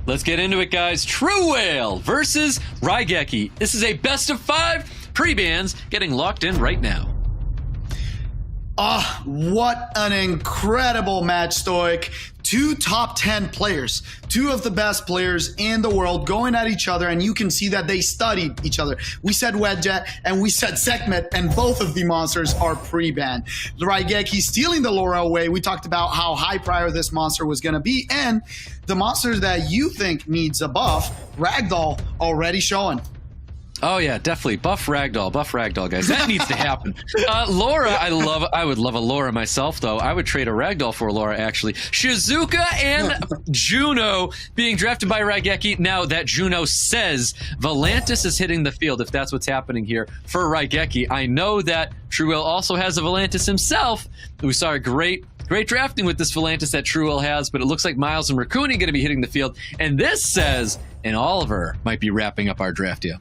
Let's get into it, guys. TRUEWHALE versus RAIGEKI. This is a best of 5 pre-bans getting locked in right now. What an incredible match, Stoic. 2 top 10 players, 2 of the best players in the world going at each other, and you can see that they studied each other. We said Wedjet and we said Sekhmet, and both of the monsters are pre-banned. RAIGEKI stealing the Laura away. We talked about how high prior this monster was going to be, and the monster that you think needs a buff, Ragdoll, already showing. Oh yeah, definitely. Buff Ragdoll, guys. That needs to happen. Laura, I would love a Laura myself, though. I would trade a Ragdoll for a Laura, actually. Shizuka and Juno being drafted by RAIGEKI. Now that Juno says Volantis is hitting the field, if that's what's happening here for RAIGEKI. I know that TRUEWHALE also has a Volantis himself. We saw a great drafting with this Volantis that TRUEWHALE has, but it looks like Miles and Raccoon are going to be hitting the field. And this says, and Oliver might be wrapping up our draft here.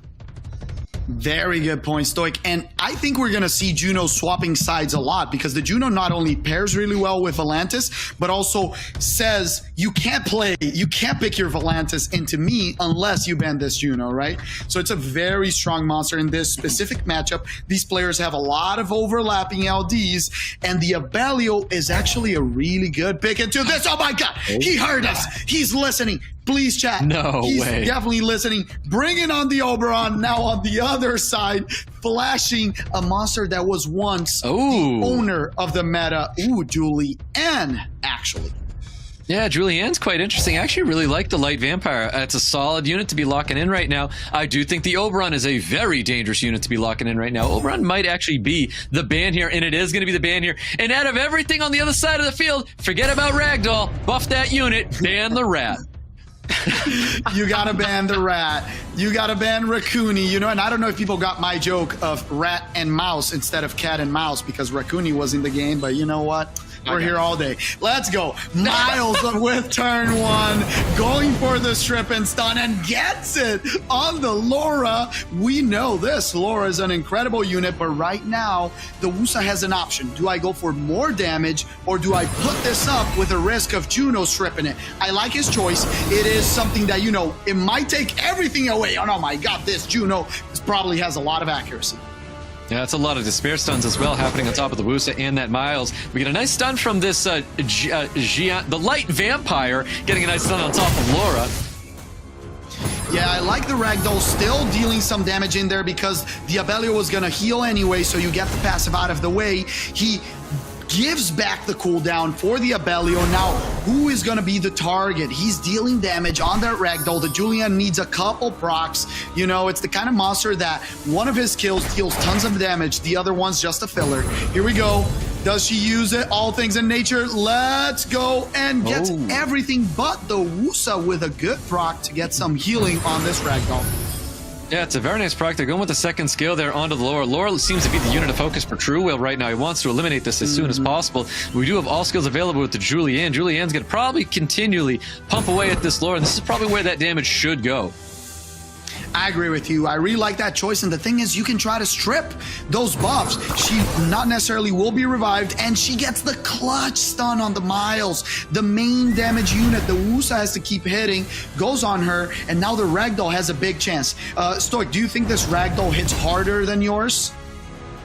Very good point, Stoic. And I think we're going to see Juno swapping sides a lot, because the Juno not only pairs really well with Volantis, but also says you can't pick your Volantis into me unless you ban this Juno, right? So it's a very strong monster in this specific matchup. These players have a lot of overlapping LDs, and the Abelio is actually a really good pick into this. Oh my God, he heard us. He's listening. Please chat. No He's way. Definitely listening. Bringing on the Oberon now on the other side, flashing a monster that was once the owner of the meta. Ooh, Julianne, actually. Yeah, Julianne's quite interesting. I actually really like the Light Vampire. It's a solid unit to be locking in right now. I do think the Oberon is a very dangerous unit to be locking in right now. Oberon might actually be the ban here, and it is going to be the ban here. And out of everything on the other side of the field, forget about Ragdoll. Buff that unit. Ban the Rat. You gotta ban the Rat. You gotta ban Raccoony. You know, and I don't know if people got my joke of rat and mouse instead of cat and mouse because Raccoony was in the game, but you know what? We're here all day. Let's go. Miles with turn 1, going for the strip and stun, and gets it on the Laura. We know this. Laura is an incredible unit, but right now, the Wusa has an option. Do I go for more damage, or do I put this up with the risk of Juno stripping it? I like his choice. It is something that, you know, it might take everything away. Oh my God, this Juno probably has a lot of accuracy. Yeah, that's a lot of despair stuns as well happening on top of the Wusa and that Miles. We get a nice stun from this the Light Vampire getting a nice stun on top of Laura. Yeah, I like the Ragdoll still dealing some damage in there because the Abelio was going to heal anyway, so you get the passive out of the way. He gives back the cooldown for the Abelio. Now, who is going to be the target? He's dealing damage on that Ragdoll. The Julianne needs a couple procs. You know, it's the kind of monster that one of his kills deals tons of damage. The other one's just a filler. Here we go. Does she use it? All things in nature. Let's go, and gets everything but the Wusa with a good proc to get some healing on this Ragdoll. Yeah, it's a very nice proc. They're going with the second skill there onto the Laura. Laura seems to be the unit of focus for TRUEWHALE right now. He wants to eliminate this as soon as possible. We do have all skills available with the Julianne. Julianne's going to probably continually pump away at this Laura, and this is probably where that damage should go. I agree with you. I really like that choice, and the thing is, you can try to strip those buffs. She not necessarily will be revived, and she gets the clutch stun on the Miles. The main damage unit, the Wusa has to keep hitting, goes on her, and now the Ragdoll has a big chance. Stoic, do you think this Ragdoll hits harder than yours?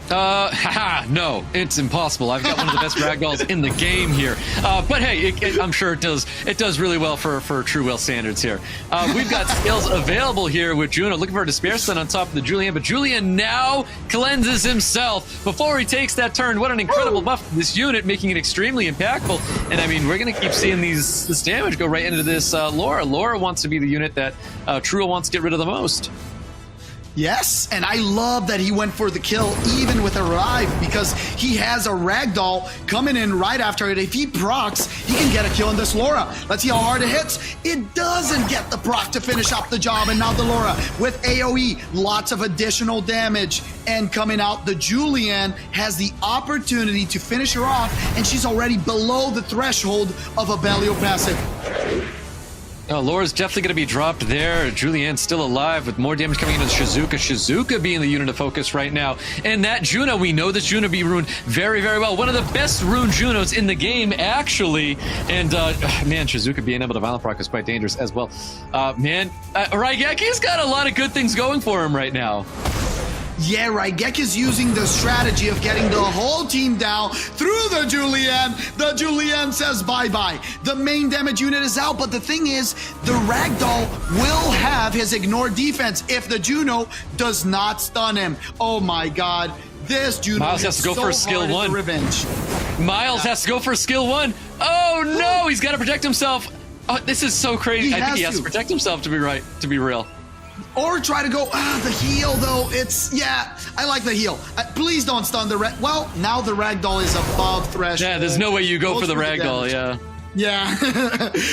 No, it's impossible. I've got one of the best Ragdolls in the game here. But hey, I'm sure it does really well for TRUEWHALE standards here. We've got skills available here with Juno, looking for a Despair Stun on top of the Julianne, but Julianne now cleanses himself before he takes that turn. What an incredible buff for this unit, making it extremely impactful. And I mean, we're going to keep seeing this damage go right into this Laura. Laura wants to be the unit that TRUEWHALE wants to get rid of the most. Yes, and I love that he went for the kill even with a revive, because he has a Ragdoll coming in right after it. If he procs, he can get a kill on this Laura. Let's see how hard it hits. It doesn't get the proc to finish up the job, and now the Laura with AoE, lots of additional damage. And coming out, the Julianne has the opportunity to finish her off, and she's already below the threshold of Abelio passive. Oh, Laura's definitely going to be dropped there. Julianne's still alive with more damage coming into Shizuka. Shizuka being the unit of focus right now. And that Juno, we know this Juno be runed very, very well. One of the best runed Junos in the game, actually. And, man, Shizuka being able to violent proc is quite dangerous as well. Raigeki's got a lot of good things going for him right now. Yeah, Raigeki is using the strategy of getting the whole team down through the Julianne. The Julianne says bye-bye. The main damage unit is out, but the thing is, the Ragdoll will have his ignore defense if the Juno does not stun him. Oh my god. This Juno Miles has to go for skill 1. Revenge. Miles has to go for skill 1. Oh no, he's got to protect himself. Oh, this is so crazy. I think he has to protect himself to be real. Or try to go, the heal though, I like the heal. Please don't stun the well, now the Ragdoll is above threshold. Yeah, there's no way you go for the Ragdoll, yeah. Yeah.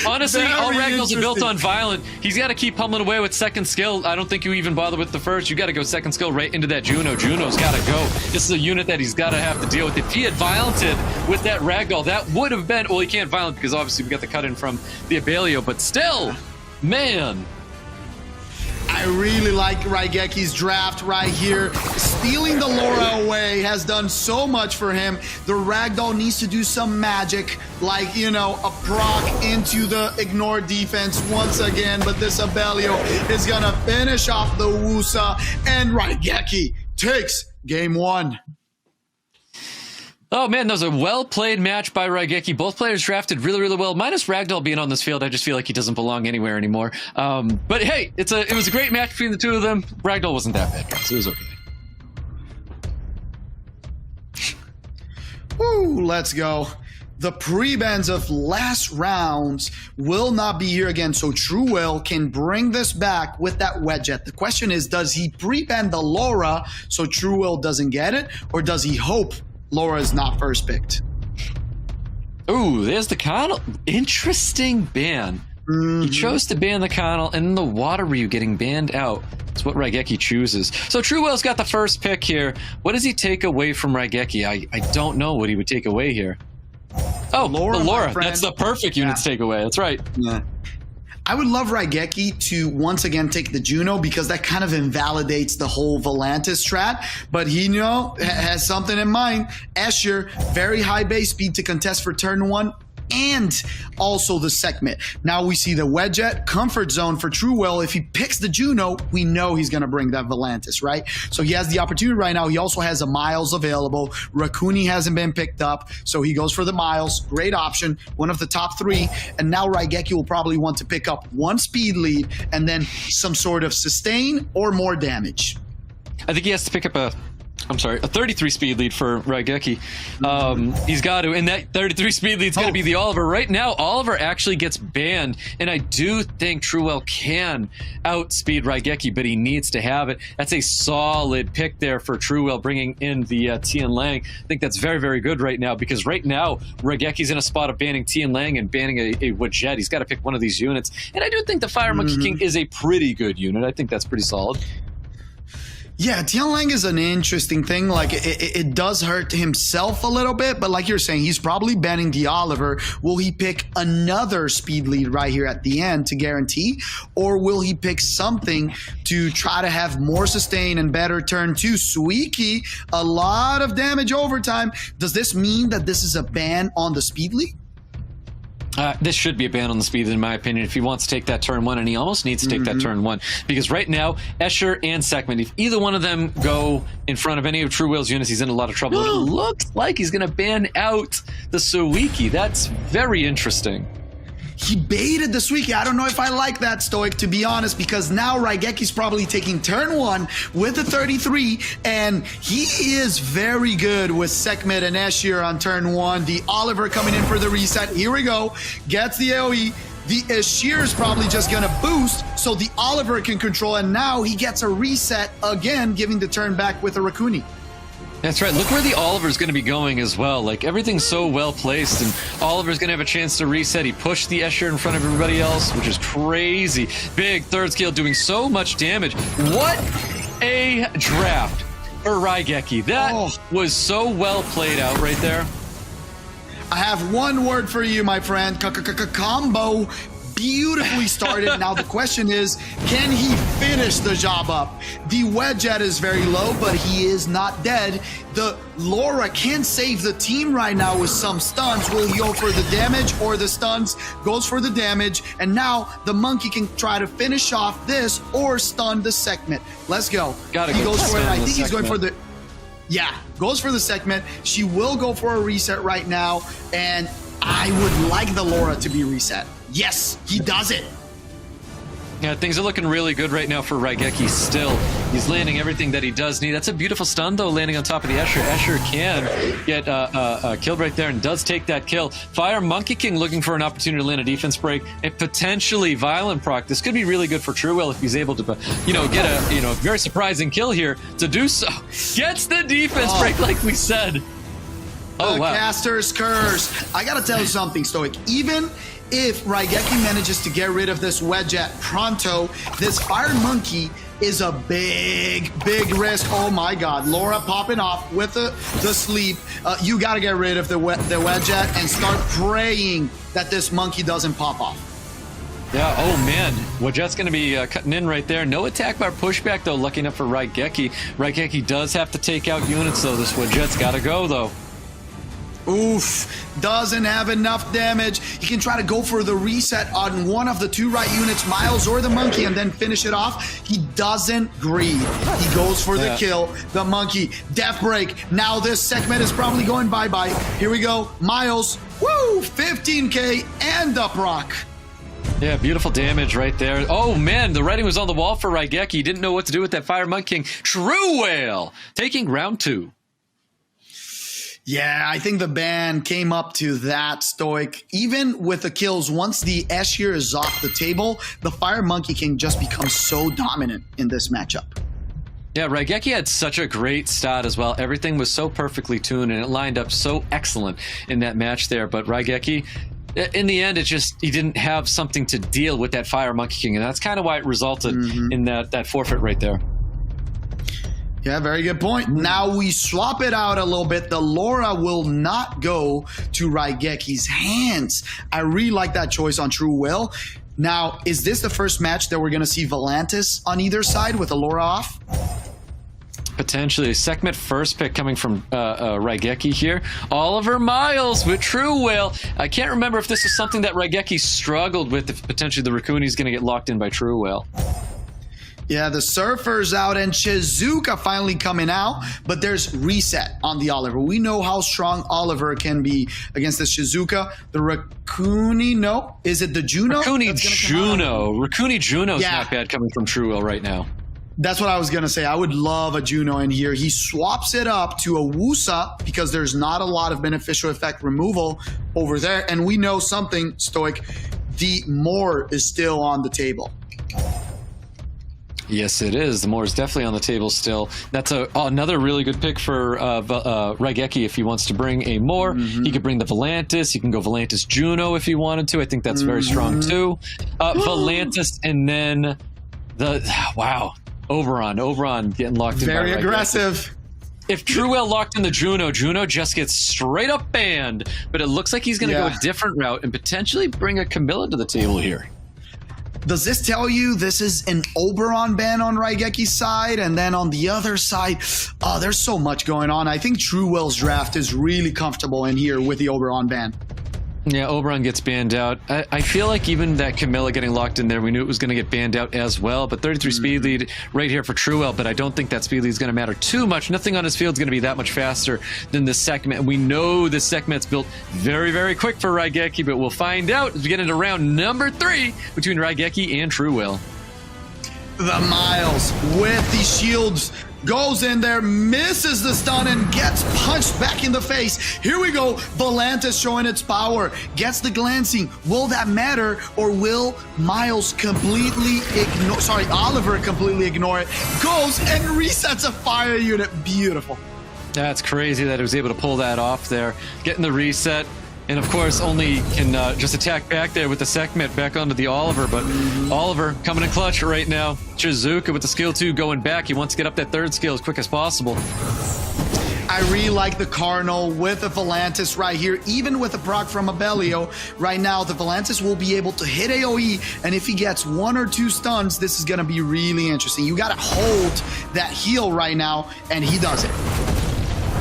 Honestly, all Ragdolls are built on violent. He's got to keep pummeling away with second skill. I don't think you even bother with the first. You got to go second skill right into that Juno. Juno's got to go. This is a unit that he's got to have to deal with. If he had violented with that Ragdoll, that would have been, well, he can't violent because obviously we got the cut in from the Abelio, but still, man. I really like Raigeki's draft right here. Stealing the Laura away has done so much for him. The Ragdoll needs to do some magic, like, you know, a proc into the ignore defense once again, but this Abelio is gonna finish off the Wusa, and Raigeki takes game 1. Oh man, that was a well-played match by Raigeki. Both players drafted really, really well. Minus Ragdoll being on this field, I just feel like he doesn't belong anywhere anymore. But hey, it was a great match between the two of them. Ragdoll wasn't that bad, guys. It was okay. Woo, let's go. The pre-bans of last rounds will not be here again, so TRUEWHALE can bring this back with that Wedget. The question is, does he pre-ban the Laura so TRUEWHALE doesn't get it, or does he hope Laura is not first picked? Ooh, there's the Connell. Interesting ban. He chose to ban the Connell, and then the Water Ryu getting banned out. That's what Raigeki chooses. So TRUEWHALE's got the first pick here. What does he take away from Raigeki? I don't know what he would take away here. Oh, the Laura. That's the perfect unit to take away. That's right. Yeah. I would love Raigeki to once again take the Juno because that kind of invalidates the whole Volantis strat, but he, you know, has something in mind. Escher, very high base speed to contest for turn 1, and also the segment. Now we see the Wedget comfort zone for TRUEWHALE. If he picks the Juno, we know he's going to bring that Volantis, right? So he has the opportunity right now. He also has a Miles available. Rakuni hasn't been picked up, so he goes for the Miles. Great option, one of the top 3. And now Raigeki will probably want to pick up 1 speed lead and then some sort of sustain or more damage. I think he has to pick up a 33 speed lead for Raigeki. He's got to, and that 33 speed lead's going to be the Oliver. Right now, Oliver actually gets banned, and I do think TRUEWHALE can outspeed Raigeki, but he needs to have it. That's a solid pick there for TRUEWHALE, bringing in the Tian Lang. I think that's very, very good right now, because right now, Raigeki's in a spot of banning Tian Lang and banning a Wedget. He's got to pick one of these units, and I do think the Fire Monkey King is a pretty good unit. I think that's pretty solid. Yeah, Tian Lang is an interesting thing. Like, it does hurt himself a little bit, but like you're saying, he's probably banning the Oliver. Will he pick another speed lead right here at the end to guarantee? Or will he pick something to try to have more sustain and better turn 2? Suiki, a lot of damage overtime. Does this mean that this is a ban on the speed lead? This should be a ban on the speed, in my opinion, if he wants to take that turn 1, and he almost needs to take that turn 1, because right now, Escher and Sekhmet, if either one of them go in front of any of TRUEWHALE's units, he's in a lot of trouble. It looks like he's going to ban out the Suiki. That's very interesting. He baited the Suiki. I don't know if I like that, Stoic, to be honest, because now Raigeki's probably taking turn 1 with the 33, and he is very good with Sekhmet and Escher on turn 1. The Oliver coming in for the reset. Here we go. Gets the AoE. The Escher is probably just going to boost, so the Oliver can control, and now he gets a reset again, giving the turn back with a Rakuni. That's right. Look where the Oliver's going to be going as well. Like, everything's so well placed, and Oliver's going to have a chance to reset. He pushed the Escher in front of everybody else, which is crazy. Big third scale doing so much damage. What a draft for Raigeki. That was so well played out right there. I have one word for you, my friend. Combo beautifully started. Now the question is, can he finish the job up? The Wedget is very low, but he is not dead. The Laura can save the team right now with some stuns. Will he go for the damage or the stuns? Goes for the damage. And now the monkey can try to finish off this or stun the segment. Let's go. He goes for it. I think he's going for the... Yeah, goes for the segment. She will go for a reset right now. And I would like the Laura to be reset. Yes, he does it. Yeah, things are looking really good right now for RAIGEKI still. He's landing everything that he does need. That's a beautiful stun, though, landing on top of the Escher. Escher can get killed right there and does take that kill. Fire Monkey King looking for an opportunity to land a defense break and potentially Violent proc. This could be really good for TRUEWHALE if he's able to, get a, very surprising kill here to do so. Gets the defense break, like we said. Oh, wow. Caster's Curse. I gotta tell you something, Stoic. Even if RAIGEKI manages to get rid of this Wedget pronto, this Fire Monkey is a big risk. Oh my God, Laura popping off with the sleep. You gotta get rid of the Wedget and start praying that this monkey doesn't pop off. Yeah, oh man, Wedget's going to be cutting in right there. No attack bar pushback, though, lucky enough for RAIGEKI. RAIGEKI does have to take out units, though. This Wedget's got to go, though. Oof, doesn't have enough damage. He can try to go for the reset on one of the two right units, Miles or the monkey, and then finish it off. He doesn't greed. He goes for the kill. The monkey, death break. Now this segment is probably going bye-bye. Here we go. Miles, woo, 15K and up rock. Yeah, beautiful damage right there. Oh man, the writing was on the wall for RAIGEKI. He didn't know what to do with that Fire Monkey King. TRUEWHALE taking round 2. Yeah, I think the ban came up to that, Stoic. Even with the kills, once the Escher is off the table, the Fire Monkey King just becomes so dominant in this matchup. Yeah, RAIGEKI had such a great start as well. Everything was so perfectly tuned, and it lined up so excellent in that match there. But RAIGEKI, in the end, he didn't have something to deal with that Fire Monkey King, and that's kind of why it resulted in that forfeit right there. Yeah, very good point. Now we swap it out a little bit. The Laura will not go to RAIGEKI's hands. I really like that choice on TRUEWHALE. Now, is this the first match that we're going to see Volantis on either side with the Laura off? Potentially. Sekhmet first pick coming from RAIGEKI here. Oliver Miles with TRUEWHALE. I can't remember if this is something that RAIGEKI struggled with, if potentially the Raccooni's going to get locked in by TRUEWHALE. Yeah, the Surfer's out and Shizuka finally coming out, but there's reset on the Oliver. We know how strong Oliver can be against the Shizuka. The Raccooni, no. Is it the Juno? Raccooni Juno's not bad coming from TRUEWHALE right now. That's what I was going to say. I would love a Juno in here. He swaps it up to a Wusa because there's not a lot of beneficial effect removal over there. And we know something, Stoic. The Moor is still on the table. Yes, it is. The Moor is definitely on the table still. That's another really good pick for RAIGEKI if he wants to bring a Moor. He could bring the Volantis. He can go Volantis Juno if he wanted to. I think that's very strong too. Volantis and then Oberon getting locked in. Very aggressive. If TRUEWHALE locked in the Juno just gets straight up banned. But it looks like he's going to go a different route and potentially bring a Camilla to the table here. Does this tell you this is an Oberon ban on RAIGEKI's side? And then on the other side, there's so much going on. I think TRUEWHALE's draft is really comfortable in here with the Oberon ban. Yeah, Oberon gets banned out. I feel like even that Camilla getting locked in there, we knew it was going to get banned out as well. But 33 speed lead right here for TRUEWHALE, but I don't think that speed lead is going to matter too much. Nothing on his field is going to be that much faster than this segment. We know this segment's built very, very quick for RAIGEKI, but we'll find out as we get into round number 3 between RAIGEKI and TRUEWHALE. The Miles with the shields goes in there, misses the stun, and gets punched back in the face. Here we go. Volantis showing its power. Gets the glancing. Will that matter, or will Miles completely ignore... Sorry, Oliver completely ignore it. Goes and resets a fire unit. Beautiful. That's crazy that he was able to pull that off there. Getting the reset. And of course, only can just attack back there with the Sekhmet back onto the Oliver. But Oliver coming in clutch right now. Shizuka with the skill 2 going back. He wants to get up that third skill as quick as possible. I really like the Cardinal with the Volantis right here, even with a proc from Abellio. Right now, the Volantis will be able to hit AoE, and if he gets 1 or 2 stuns, this is going to be really interesting. You got to hold that heal right now, and he does it.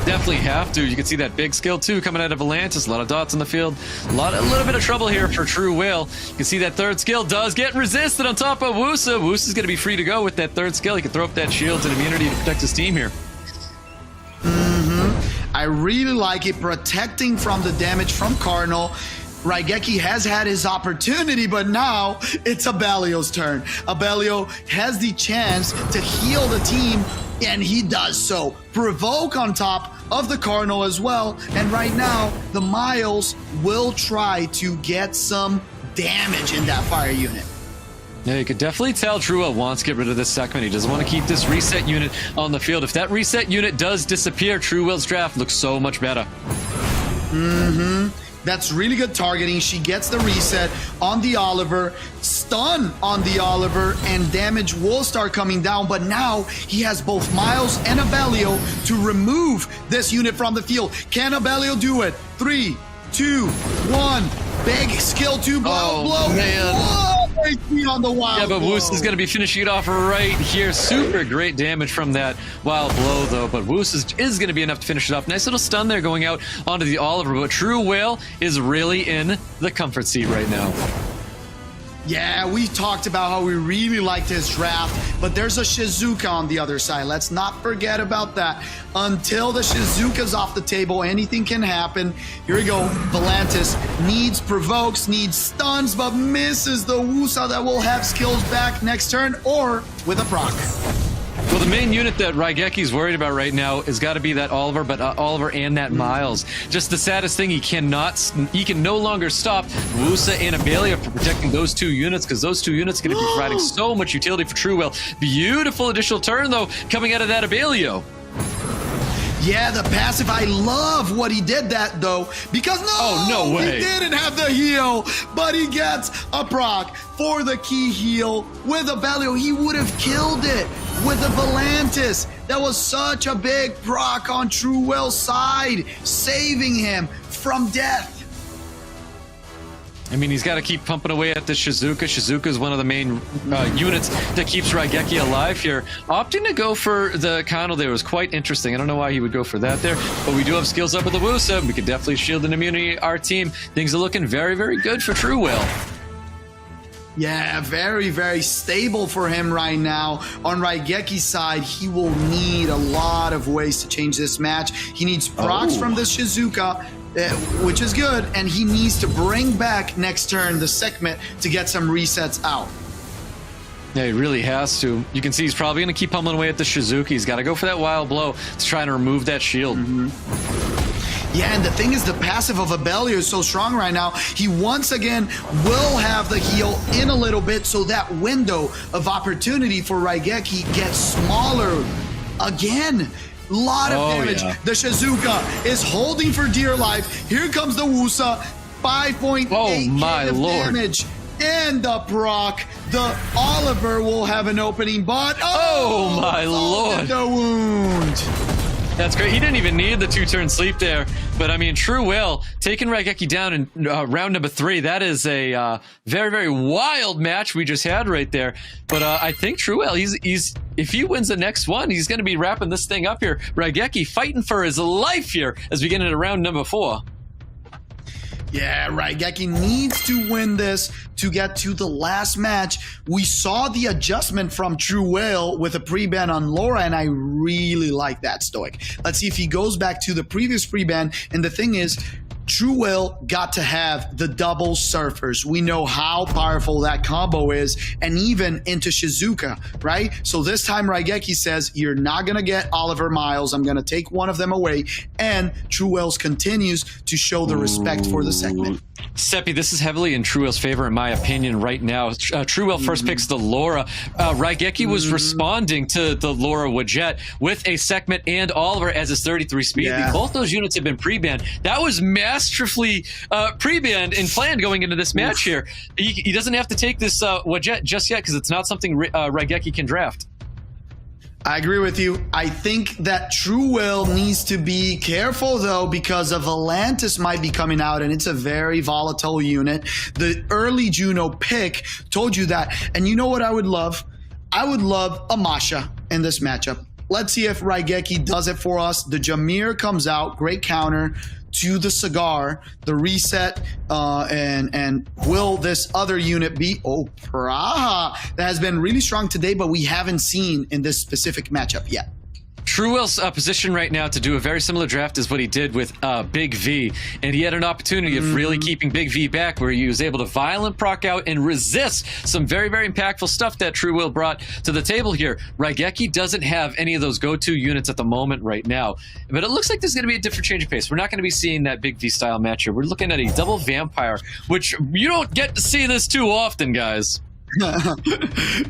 Definitely have to. You can see that big skill too coming out of Volantis. A lot of dots on the field. A little bit of trouble here for TRUEWHALE. You can see that third skill does get resisted on top of Wusa. Wusa's going to be free to go with that third skill. He can throw up that shield and immunity to protect his team here. I really like it, protecting from the damage from Cardinal. RAIGEKI has had his opportunity, but now it's Abellio's turn. Abellio has the chance to heal the team, and he does so. Provoke on top of the Cardinal as well, and right now, the Miles will try to get some damage in that fire unit. Yeah, you could definitely tell TRUEWHALE wants to get rid of this segment. He doesn't want to keep this reset unit on the field. If that reset unit does disappear, TRUEWHALE's draft looks so much better. That's really good targeting. She gets the reset on the Oliver, stun on the Oliver, and damage will start coming down. But now he has both Miles and Abellio to remove this unit from the field. Can Abellio do it? 3, 2, 1. Big skill 2 blow. Man. Whoa! On the wild yeah, but blow. Woos is going to be finishing it off right here. Super great damage from that wild blow, though. But Woos is going to be enough to finish it off. Nice little stun there going out onto the Oliver. But TRUEWHALE is really in the comfort seat right now. Yeah, we talked about how we really liked his draft, but there's a Shizuka on the other side. Let's not forget about that. Until the Shizuka's off the table, anything can happen. Here we go. Volantis needs provokes, needs stuns, but misses the Wusa that will have skills back next turn or with a proc. Well, the main unit that RAIGEKI's worried about right now has got to be that Oliver, but Oliver and that Miles. Just the saddest thing, he can no longer stop Wusa and Abellio from protecting those 2 units, because those 2 units are going to be providing so much utility for TRUEWHALE. Beautiful additional turn, though, coming out of that Abellio. Yeah, the passive, I love what he did that, though, because no way. He didn't have the heal, but he gets a proc for the key heal with Abellio. He would have killed it with the Volantis. That was such a big proc on TRUEWHALE's side, saving him from death. I mean, he's got to keep pumping away at the Shizuka. Shizuka is one of the main units that keeps RAIGEKI alive here. Opting to go for the Kano there was quite interesting. I don't know why he would go for that there, but we do have skills up with the Wusa. We could definitely shield and immunity our team. Things are looking very, very good for TRUEWHALE. Yeah, very, very stable for him right now. On RAIGEKI's side, he will need a lot of ways to change this match. He needs procs from the Shizuka, which is good, and he needs to bring back next turn the segment to get some resets out. Yeah, he really has to. You can see he's probably going to keep pummeling away at the Shizuka. He's got to go for that wild blow to try and remove that shield. Yeah, and the thing is, the passive of Abellio is so strong right now. He once again will have the heal in a little bit, so that window of opportunity for RAIGEKI gets smaller again. Lot of damage. Yeah. The Shizuka is holding for dear life. Here comes the Wusa. 5.8 damage. And the proc. The Oliver will have an opening, but oh my lord. The wound. That's great. He didn't even need the 2-turn sleep there. But I mean, TRUEWHALE taking RAIGEKI down in round number 3. That is a very, very wild match we just had right there. But I think TRUEWHALE, he's if he wins the next one, he's going to be wrapping this thing up here. RAIGEKI fighting for his life here as we get into round number 4. Yeah, RAIGEKI needs to win this to get to the last match. We saw the adjustment from TRUEWHALE with a pre-ban on Laura, and I really like that Stoic. Let's see if he goes back to the previous pre-ban. And the thing is, TRUEWHALE got to have the double surfers. We know how powerful that combo is, and even into Shizuka, right? So this time RAIGEKI says, you're not going to get Oliver Miles. I'm going to take one of them away. And TRUEWHALE continues to show the respect for the segment. Seppi, this is heavily in TRUEWHALE's favor, in my opinion, right now. TRUEWHALE first picks the Laura. RAIGEKI was responding to the Laura Wadjet with a segment and Oliver as his 33 speed. Yeah. Both those units have been pre-banned. That was masterfully pre-banned and planned going into this match here. He doesn't have to take this Wadjet just yet because it's not something RAIGEKI can draft. I agree with you. I think that TRUEWHALE needs to be careful, though, because a Volantis might be coming out, and it's a very volatile unit. The early Juno pick told you that. And you know what I would love? I would love a Masha in this matchup. Let's see if RAIGEKI does it for us. The Jameer comes out, great counter to the Cigar, the reset, and will this other unit be? Oh, Praha, that has been really strong today, but we haven't seen in this specific matchup yet. TRUEWHALE's position right now to do a very similar draft as what he did with Big V, and he had an opportunity of really keeping Big V back, where he was able to violent proc out and resist some very, very impactful stuff that TRUEWHALE brought to the table here. RAIGEKI doesn't have any of those go-to units at the moment right now, but it looks like there's going to be a different change of pace. We're not going to be seeing that Big V style match here. We're looking at a double Vampire, which you don't get to see this too often, guys.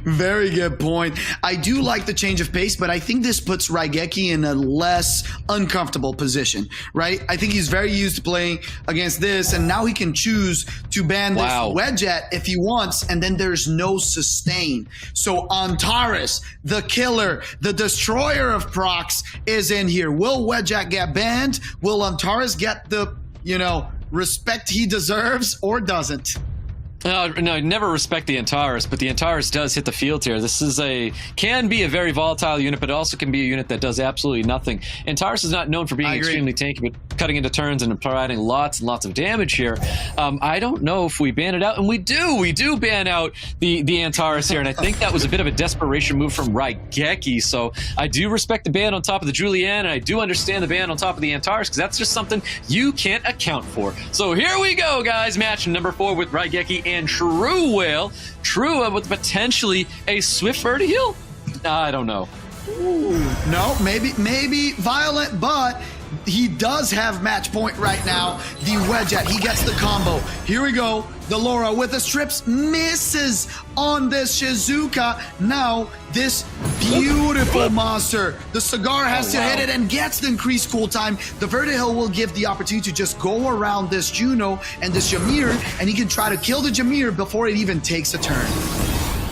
Very good point. I do like the change of pace, but I think this puts RAIGEKI in a less uncomfortable position, right? I think he's very used to playing against this, and now he can choose to ban this Wedget if he wants, and then there's no sustain. So Antares, the killer, the destroyer of procs, is in here. Will Wedget get banned? Will Antares get the, respect he deserves, or doesn't? No, never respect the Antares, but the Antares does hit the field here. This is can be a very volatile unit, but it also can be a unit that does absolutely nothing. Antares is not known for being extremely tanky, but cutting into turns and providing lots and lots of damage here. I don't know if we ban it out, and we do ban out the Antares here, and I think that was a bit of a desperation move from RAIGEKI. So I do respect the ban on top of the Julianne, and I do understand the ban on top of the Antares, because that's just something you can't account for. So here we go, guys. Match number 4 with RAIGEKI and TRUEWHALE. True with potentially a Swift Vertiheal? I don't know. Ooh, no, maybe Violent, but he does have match point right now. The Wedget, he gets the combo. Here we go. The Laura with the strips misses on this Shizuka. Now this beautiful monster, the Cigar has to hit it and gets the increased cool time. The Vertiheal will give the opportunity to just go around this Juno and this Jameer, and he can try to kill the Jameer before it even takes a turn.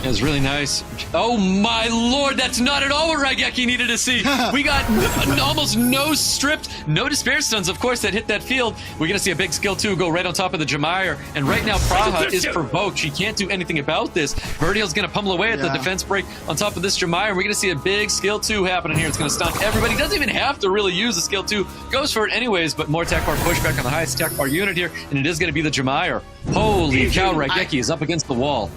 It was really nice. Oh my lord, that's not at all what RAIGEKI needed to see. We got almost no stripped, no despair stuns, of course, that hit that field. We're going to see a big skill 2 go right on top of the Jameer. And right now, Praha is provoked. She can't do anything about this. Vertiheal's going to pummel away at the defense break on top of this Jameer. We're going to see a big skill 2 happening here. It's going to stun everybody. Doesn't even have to really use the skill 2. Goes for it anyways, but more attack bar pushback on the highest attack bar unit here. And it is going to be the Jameer. Holy cow, RAIGEKI is up against the wall.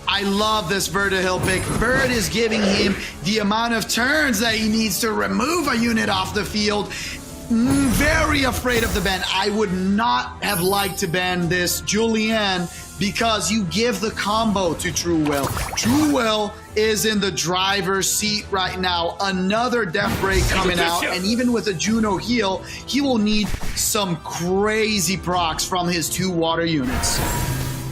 I love this Vertiheal pick. Bird is giving him the amount of turns that he needs to remove a unit off the field. Very afraid of the ban. I would not have liked to ban this Julianne, because you give the combo to TRUEWHALE. TRUEWHALE is in the driver's seat right now. Another Death Break coming out, and even with a Juno heal, he will need some crazy procs from his 2 water units.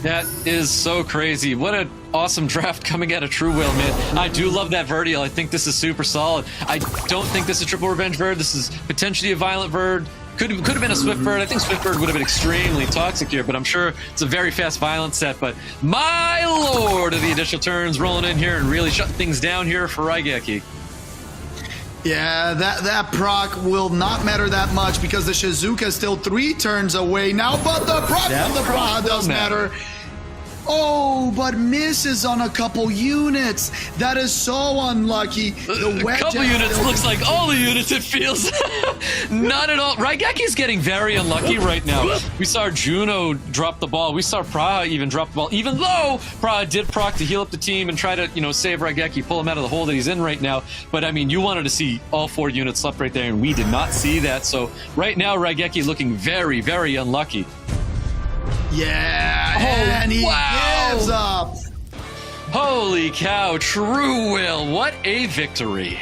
That is so crazy. What an awesome draft coming out of TRUEWHALE, man. I do love that Vertiheal. I think this is super solid. I don't think this is triple revenge Verd. This is potentially a violent Verd. Could have been a Swift Bird. I think Swift Bird would have been extremely toxic here, but I'm sure it's a very fast violent set. But my lord, are the additional turns rolling in here and really shut things down here for RAIGEKI. Yeah, that proc will not matter that much, because the Shizuka is still 3 turns away now, but the proc from the Praha does matter. Oh, but misses on a couple units. That is so unlucky. A couple units looks like all the units, it feels. Not at all. RAIGEKI's getting very unlucky right now. We saw Juno drop the ball. We saw Praha even drop the ball, even though Praha did proc to heal up the team and try to, save RAIGEKI, pull him out of the hole that he's in right now. But, I mean, you wanted to see all 4 units left right there, and we did not see that. So, right now, RAIGEKI looking very, very unlucky. Yeah, and he gives up. Holy cow, TRUEWHALE, what a victory.